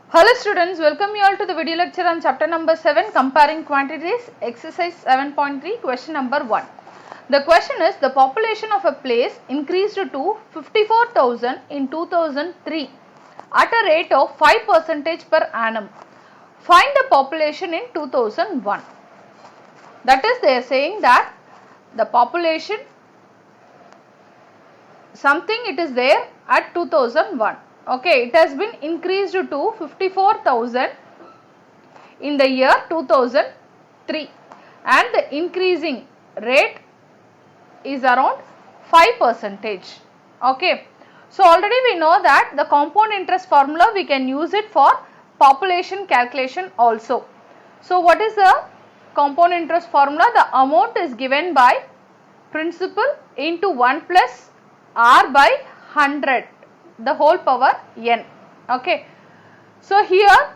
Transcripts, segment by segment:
Hello students, welcome you all to the video lecture on chapter number 7 comparing quantities, exercise 7.3, question number 1. The question is, the population of a place increased to 54,000 in 2003 at a rate of 5% per annum. Find the population in 2001. That is, they are saying that the population, something it is there at 2001. Okay, it has been increased to 54,000 in the year 2003 and the increasing rate is around 5%. Okay. So, already we know that the compound interest formula we can use it for population calculation also. So, what is the compound interest formula? The amount is given by principal into 1 plus r by 100 the whole power n. Okay. So, here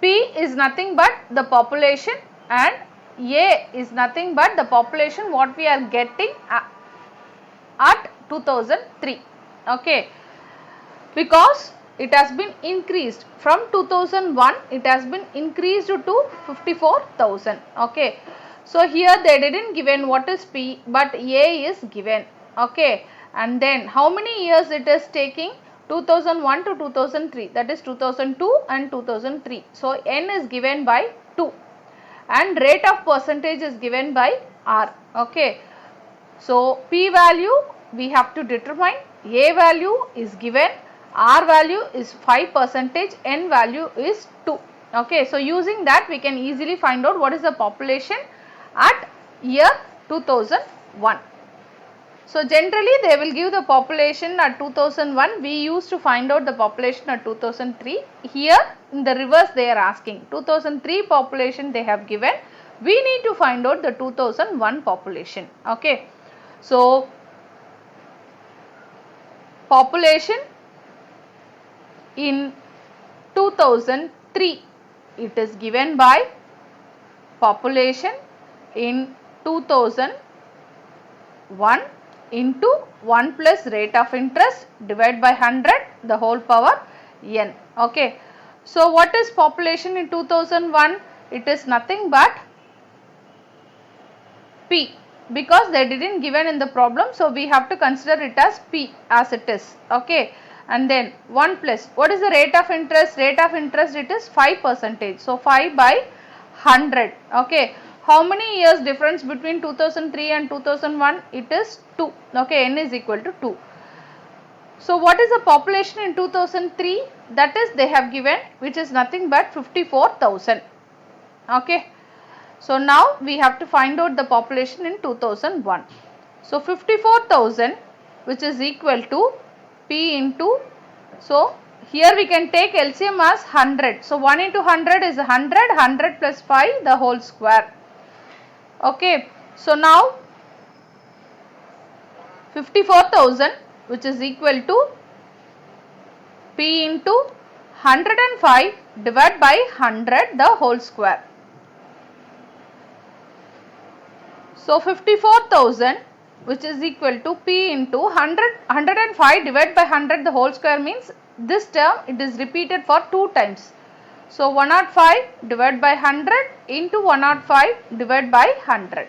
P is nothing but the population and A is nothing but the population what we are getting at 2003. Okay. Because it has been increased from 2001, it has been increased to 54,000. Okay. So, here they didn't given what is P, but A is given. Okay. And then how many years it is taking? 2001 to 2003, that is 2002 and 2003. So, N is given by 2 and rate of percentage is given by R. Okay. So, P value we have to determine, A value is given, R value is 5%, N value is 2. Okay. So, using that we can easily find out what is the population at year 2001. So, generally they will give the population at 2001, we used to find out the population at 2003. Here in the reverse they are asking 2003 population they have given, we need to find out the 2001 population. Okay. So, population in 2003, it is given by population in 2001 into 1 plus rate of interest divided by 100 the whole power n. Okay. So, what is population in 2001? It is nothing but P, because they didn't given in the problem. So, we have to consider it as P as it is. Okay. And then 1 plus, what is the rate of interest? Rate of interest it is 5%. So, 5 by 100. Okay. How many years difference between 2003 and 2001? It is 2. Okay. N is equal to 2. So, what is the population in 2003? That is they have given, which is nothing but 54,000. Okay. So, now we have to find out the population in 2001. So, 54,000 which is equal to P into, so here we can take LCM as 100. So, 1 into 100 is 100, 100 plus 5 the whole square. Okay. So, now 54,000 which is equal to P into 105 divided by 100 the whole square. So, 54,000 which is equal to P into 105 divided by 100 the whole square means this term it is repeated for 2 times. So, 105 divided by 100 into 105 divided by 100.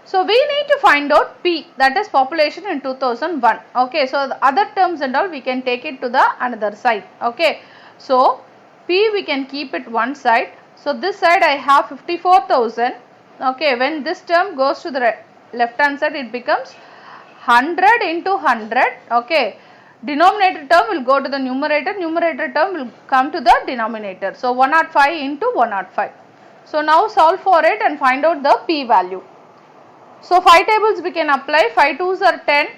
So, we need to find out P, that is population in 2001. Okay. So, the other terms and all we can take it to the another side. Okay. So, P we can keep it one side. So, this side I have 54,000. Okay. When this term goes to the left hand side it becomes 100 into 100. Okay. Denominator term will go to the numerator, numerator term will come to the denominator. So, 105 into 105. So, now solve for it and find out the P value. So, 5 tables we can apply, 5 2s are 10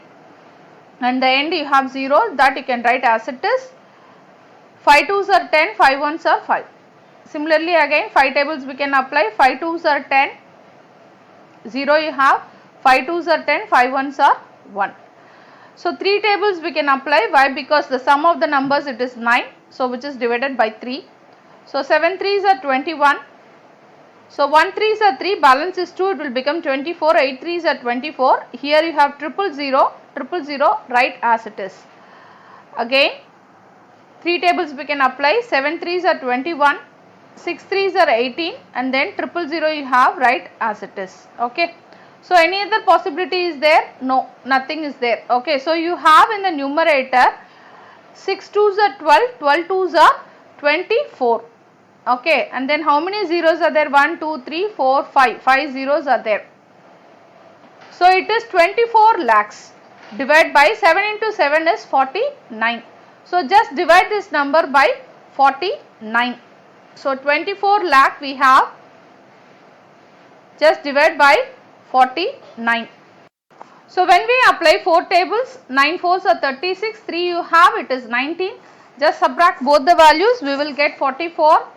and the end you have 0, that you can write as it is. 5 2s are 10, 5 1s are 5. Similarly, again 5 tables we can apply, 5 2s are 10, 0 you have, 5 2s are 10, 5 1s are 1. So, 3 tables we can apply, why? Because the sum of the numbers it is 9, so which is divided by 3. So, 7 3s are 21. So, 1 3s are 3, balance is 2, it will become 24, 8 3s are 24. Here you have 000, 000, write as it is. Again 3 tables we can apply. 7 threes are 21, 6 threes are 18, and then 000 you have write as it is. Okay. So any other possibility is there? No, nothing is there. Okay. So you have in the numerator 6 twos are 12, 12 twos are 24. Okay. And then how many zeros are there? 1, 2, 3, 4, 5. 5 zeros are there. So it is 24 lakhs. Divide by 7 into 7 is 49. So just divide this number by 49. So 24 lakh we have. Just divide by 49. So when we apply 4 tables, 9 fours are 36, 3 you have, it is 19. Just subtract both the values, we will get 44.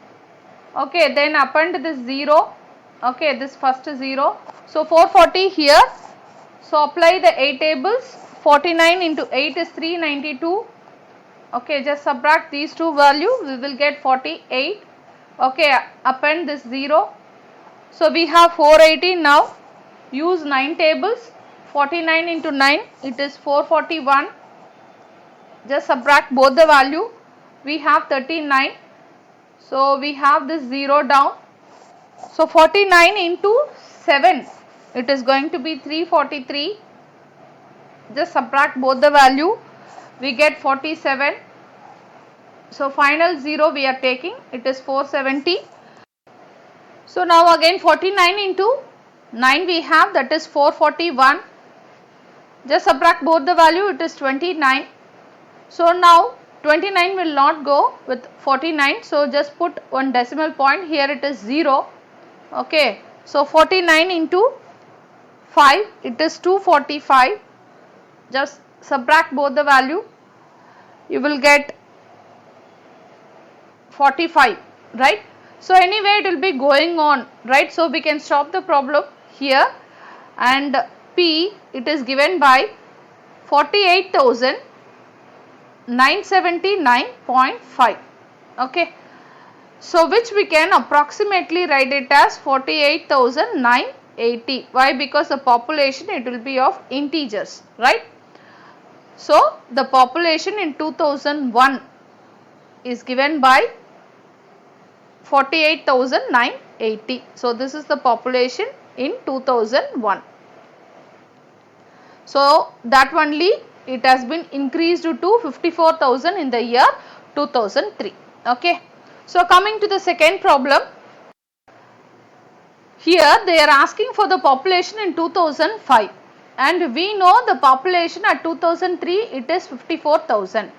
Okay, then append this 0. Okay, this first 0. So 440 here. So apply the 8 tables. 49 into 8 is 392. Okay, just subtract these two values, we will get 48. Okay, append this 0. So we have 480 now. Use 9 tables. 49 into 9, it is 441. Just subtract both the value. We have 39. So we have this 0 down. So 49 into 7, it is going to be 343. Just subtract both the value. We get 47. So final 0 we are taking, it is 470. So now again 49 into 9 we have, that is 441. Just subtract both the value, it is 29. So now 29 will not go with 49. So just put one decimal point, here it is 0. Okay. So 49 into 5, it is 245. Just subtract both the value, you will get 45, right? So anyway it will be going on, right? So we can stop the problem here, and P, it is given by 48,979.5. Okay. So which we can approximately write it as 48,980. Why? Because the population, it will be of integers, right? So the population in 2001 is given by 48,980. So this is the population in 2001. So that only it has been increased to 54,000 in the year 2003. Okay. So coming to the second problem. Here they are asking for the population in 2005, and we know the population at 2003 it is 54,000.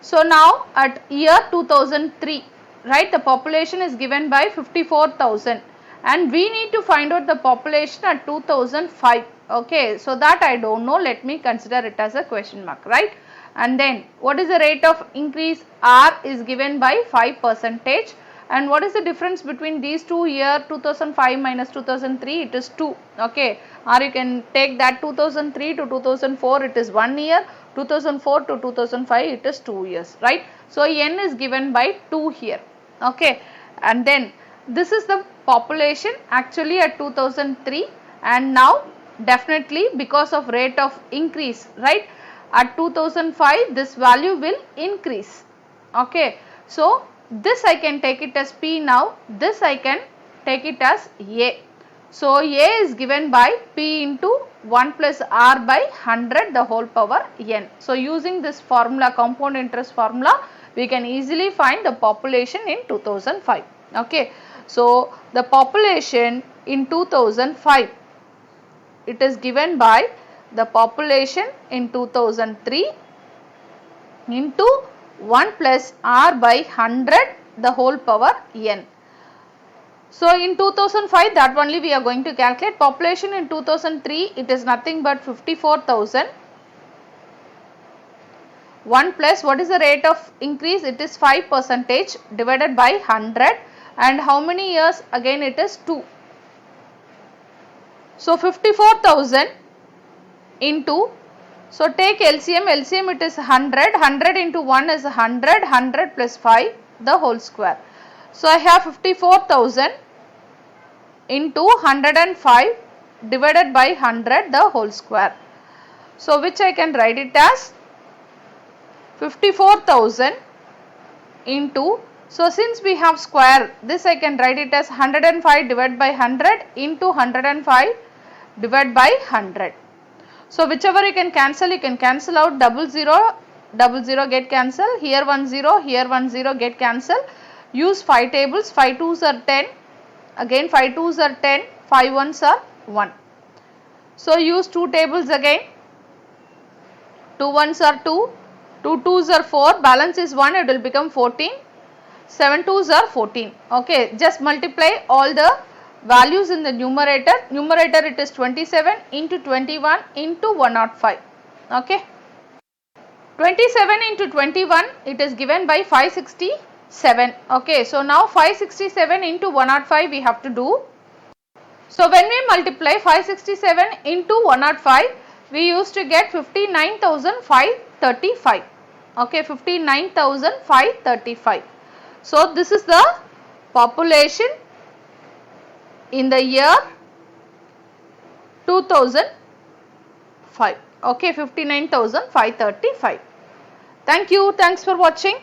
So now at year 2003, right, the population is given by 54,000, and we need to find out the population at 2005. Okay, so that I don't know, let me consider it as a question mark, right? And then what is the rate of increase? R is given by 5%. And what is the difference between these two year 2005 minus 2003? It is 2. Okay. Or you can take that 2003 to 2004, it is 1 year. 2004 to 2005, it is 2 years. Right. So N is given by 2 here. Okay. And then this is the population actually at 2003, and now definitely because of rate of increase, right, at 2005 this value will increase. Okay. So this I can take it as P now, this I can take it as A. So A is given by P into 1 plus R by 100 the whole power N. So using this formula, compound interest formula, we can easily find the population in 2005. Okay. So the population in 2005, it is given by the population in 2003 into 1 plus R by 100 the whole power N. So in 2005, that only we are going to calculate. Population in 2003, it is nothing but 54,000. 1 plus, what is the rate of increase? It is 5% divided by 100, and how many years? Again it is 2. So 54,000 into, so take LCM, LCM it is 100, 100 into 1 is 100, 100 plus 5 the whole square. So I have 54,000 into 105 divided by 100 the whole square. So which I can write it as 54,000 into, so since we have square, this I can write it as 105 divided by 100 into 105 divided by 100. So whichever you can cancel out, double zero get cancelled, here 1 0, here 1 0 get cancelled. Use 5 tables, 5 2s are 10, again 5 2s are 10, 5 1s are 1. So use 2 tables again, 2 1s are 2, 2 2s are 4, balance is 1, it will become 14, 7 2s are 14. Okay, just multiply all the values in the numerator. Numerator it is 27 into 21 into 105. Okay. 27 into 21 it is given by 567. Okay. So now 567 into 105 we have to do. So when we multiply 567 into 105, we used to get 59,535. Okay. 59,535. So this is the population in the year 2005. Okay, 59,535. Thank you. Thanks for watching.